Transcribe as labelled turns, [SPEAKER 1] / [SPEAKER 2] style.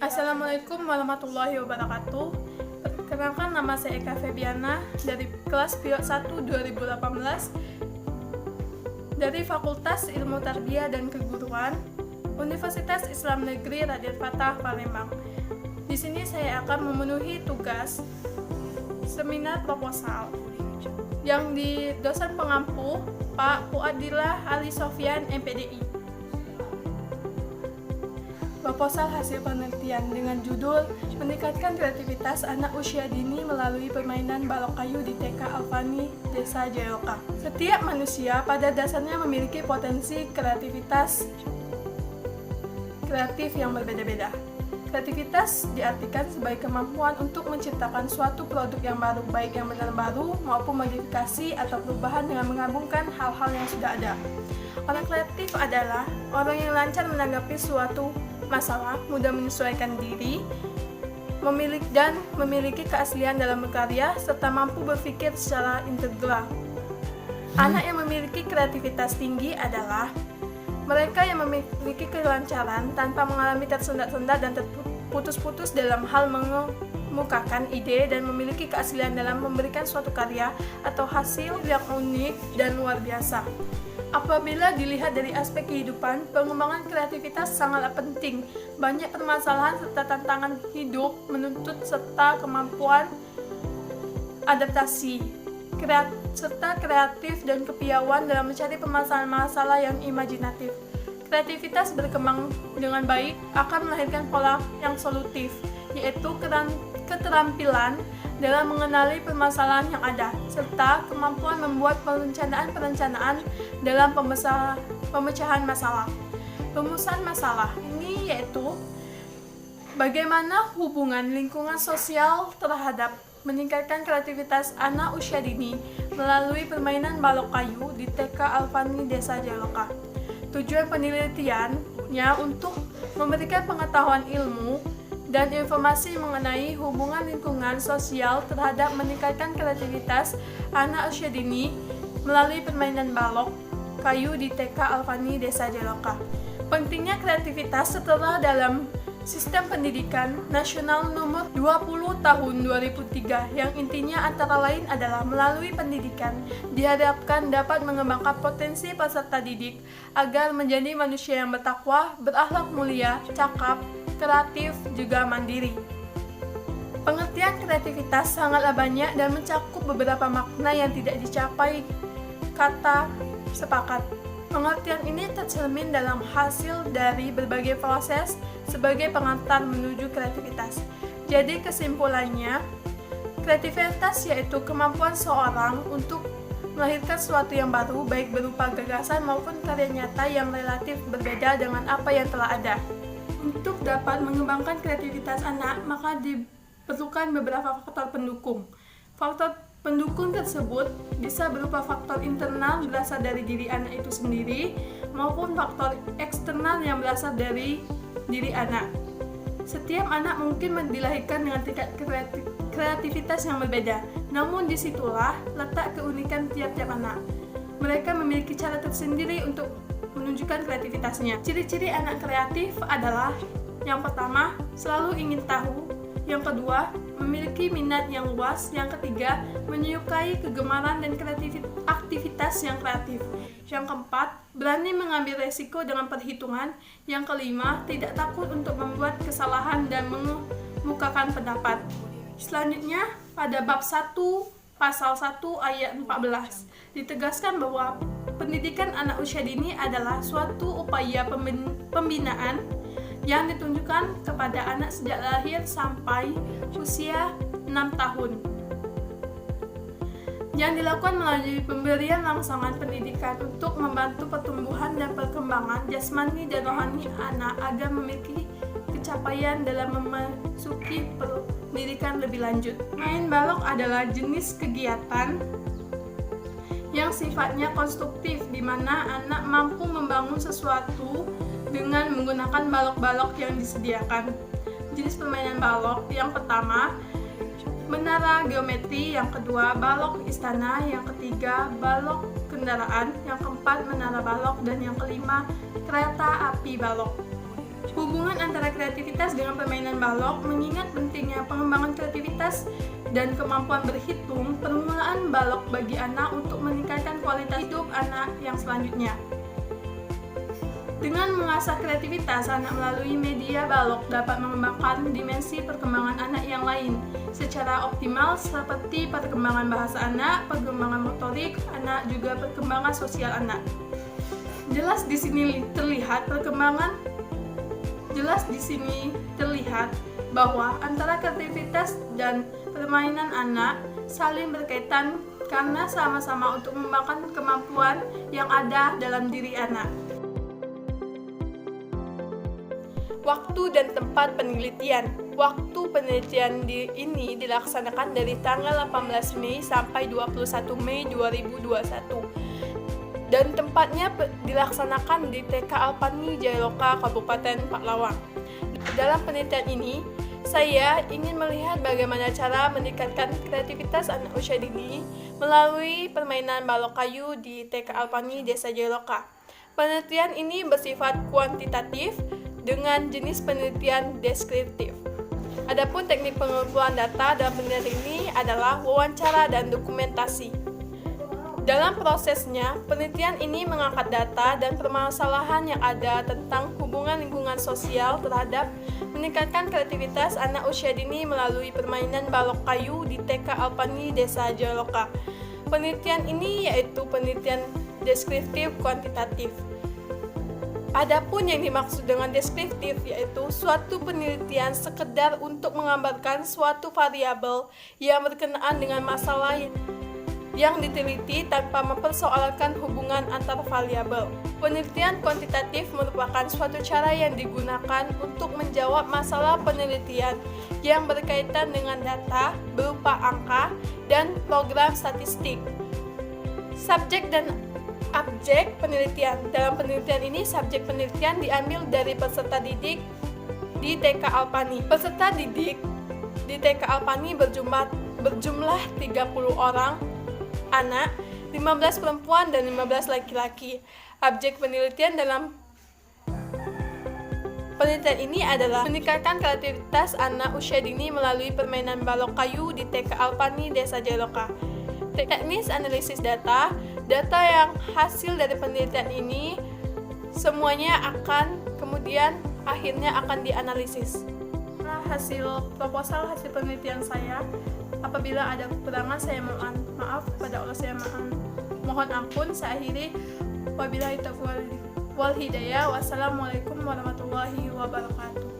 [SPEAKER 1] Assalamualaikum warahmatullahi wabarakatuh. Perkenalkan, nama saya Eka Febiana dari kelas Bio 1 2018 dari Fakultas Ilmu Tarbiyah dan Keguruan Universitas Islam Negeri Raden Fatah Palembang. Di sini saya akan memenuhi tugas seminar proposal yang di dosen pengampu Pak Fuadillah Ali Sofyan MPDI. Proposal hasil penelitian dengan judul Meningkatkan Kreativitas Anak Usia Dini Melalui Permainan Balok Kayu di TK Alfani, Desa Jayaloka. Setiap manusia pada dasarnya memiliki potensi kreatif yang berbeda-beda. Kreativitas diartikan sebagai kemampuan untuk menciptakan suatu produk yang baru, baik yang benar baru maupun modifikasi atau perubahan dengan menggabungkan hal-hal yang sudah ada. Orang kreatif adalah orang yang lancar menanggapi suatu masalah, mudah menyesuaikan diri, memiliki keaslian dalam berkarya, serta mampu berpikir secara integral. Anak yang memiliki kreativitas tinggi adalah mereka yang memiliki kelancaran tanpa mengalami tersendat-sendat dan terputus-putus dalam hal mengemukakan ide dan memiliki keaslian dalam memberikan suatu karya atau hasil yang unik dan luar biasa. Apabila dilihat dari aspek kehidupan, pengembangan kreativitas sangatlah penting. Banyak permasalahan serta tantangan hidup menuntut serta kemampuan adaptasi, serta kreatif dan kepiawaian dalam mencari permasalahan-masalah yang imajinatif. Kreativitas berkembang dengan baik akan melahirkan pola yang solutif, yaitu keterampilan dalam mengenali permasalahan yang ada, serta kemampuan membuat perencanaan dalam pemecahan masalah. Rumusan masalah ini yaitu bagaimana hubungan lingkungan sosial terhadap meningkatkan kreativitas anak usia dini melalui permainan balok kayu di TK Alfani, Desa Jayaloka. Tujuan penelitiannya untuk memberikan pengetahuan ilmu dan informasi mengenai hubungan lingkungan sosial terhadap meningkatkan kreativitas anak usia dini melalui permainan balok kayu di TK Alfani, Desa Jayaloka. Pentingnya kreativitas setelah dalam Sistem Pendidikan Nasional Nomor 20 Tahun 2003 yang intinya antara lain adalah melalui pendidikan diharapkan dapat mengembangkan potensi peserta didik agar menjadi manusia yang bertakwa, berakhlak mulia, cakap, kreatif, juga mandiri. Pengertian kreativitas sangatlah banyak dan mencakup beberapa makna yang tidak dicapai kata sepakat. Pengertian ini tercermin dalam hasil dari berbagai proses sebagai pengantar menuju kreativitas. Jadi kesimpulannya, kreativitas yaitu kemampuan seorang untuk melahirkan sesuatu yang baru, baik berupa gagasan maupun karya nyata yang relatif berbeda dengan apa yang telah ada. Untuk dapat mengembangkan kreativitas anak, maka diperlukan beberapa faktor pendukung. Faktor pendukung tersebut bisa berupa faktor internal berasal dari diri anak itu sendiri maupun faktor eksternal yang berasal dari diri anak. Setiap anak mungkin dilahirkan dengan tingkat kreativitas yang berbeda, namun disitulah letak keunikan tiap-tiap anak. Mereka memiliki cara tersendiri untuk menunjukkan kreativitasnya. Ciri-ciri anak kreatif adalah: yang pertama, selalu ingin tahu; yang kedua, memiliki minat yang luas; yang ketiga, menyukai kegemaran dan aktivitas yang kreatif; yang keempat, berani mengambil resiko dengan perhitungan; yang kelima, tidak takut untuk membuat kesalahan dan mengemukakan pendapat. Selanjutnya, pada bab 1 pasal 1 ayat 14 ditegaskan bahwa pendidikan anak usia dini adalah suatu upaya pembinaan yang ditunjukkan kepada anak sejak lahir sampai usia 6 tahun, yang dilakukan melalui pemberian rangsangan pendidikan untuk membantu pertumbuhan dan perkembangan jasmani dan rohani anak agar memiliki capaian dalam memasuki pendidikan lebih lanjut. Main balok adalah jenis kegiatan yang sifatnya konstruktif, di mana anak mampu membangun sesuatu dengan menggunakan balok-balok yang disediakan. Jenis permainan balok yang pertama, menara geometri; yang kedua, balok istana; yang ketiga, balok kendaraan; yang keempat, menara balok; dan yang kelima, kereta api balok. Hubungan antara kreativitas dengan permainan balok mengingat pentingnya pengembangan kreativitas dan kemampuan berhitung permulaan balok bagi anak untuk meningkatkan kualitas hidup anak yang selanjutnya. Dengan mengasah kreativitas anak melalui media balok dapat mengembangkan dimensi perkembangan anak yang lain secara optimal seperti perkembangan bahasa anak, perkembangan motorik anak, juga perkembangan sosial anak. Jelas di sini terlihat bahwa antara kreativitas dan permainan anak saling berkaitan karena sama-sama untuk mengembangkan kemampuan yang ada dalam diri anak. Waktu dan tempat penelitian. Waktu penelitian ini dilaksanakan dari tanggal 18 Mei sampai 21 Mei 2021. Dan tempatnya dilaksanakan di TK Alpani Jayaloka, Kabupaten Paklawang. Dalam penelitian ini, saya ingin melihat bagaimana cara meningkatkan kreativitas anak usia dini melalui permainan balok kayu di TK Alpani Desa Jayaloka. Penelitian ini bersifat kuantitatif dengan jenis penelitian deskriptif. Adapun teknik pengumpulan data dalam penelitian ini adalah wawancara dan dokumentasi. Dalam prosesnya, penelitian ini mengangkat data dan permasalahan yang ada tentang hubungan lingkungan sosial terhadap meningkatkan kreativitas anak usia dini melalui permainan balok kayu di TK Alpani Desa Jayaloka. Penelitian ini yaitu penelitian deskriptif kuantitatif. Adapun yang dimaksud dengan deskriptif yaitu suatu penelitian sekedar untuk menggambarkan suatu variabel yang berkenaan dengan masalah yang diteliti tanpa mempersoalkan hubungan antar variabel. Penelitian kuantitatif merupakan suatu cara yang digunakan untuk menjawab masalah penelitian yang berkaitan dengan data berupa angka dan program statistik. Subjek dan objek penelitian. Dalam penelitian ini, subjek penelitian diambil dari peserta didik di TK Alpani. Peserta didik di TK Alpani berjumlah 30 orang anak, 15 perempuan dan 15 laki-laki. Objek penelitian dalam penelitian ini adalah meningkatkan kreativitas anak usia dini melalui permainan balok kayu di TK Alpani Desa Jayaloka. Teknis analisis data yang hasil dari penelitian ini semuanya akhirnya akan dianalisis. Hasil penelitian saya, apabila ada kekurangan saya mohon maaf kepada Allah, saya mohon ampun. Saya akhiri, wabillahi taufiq wal hidayah. Wassalamualaikum warahmatullahi wabarakatuh.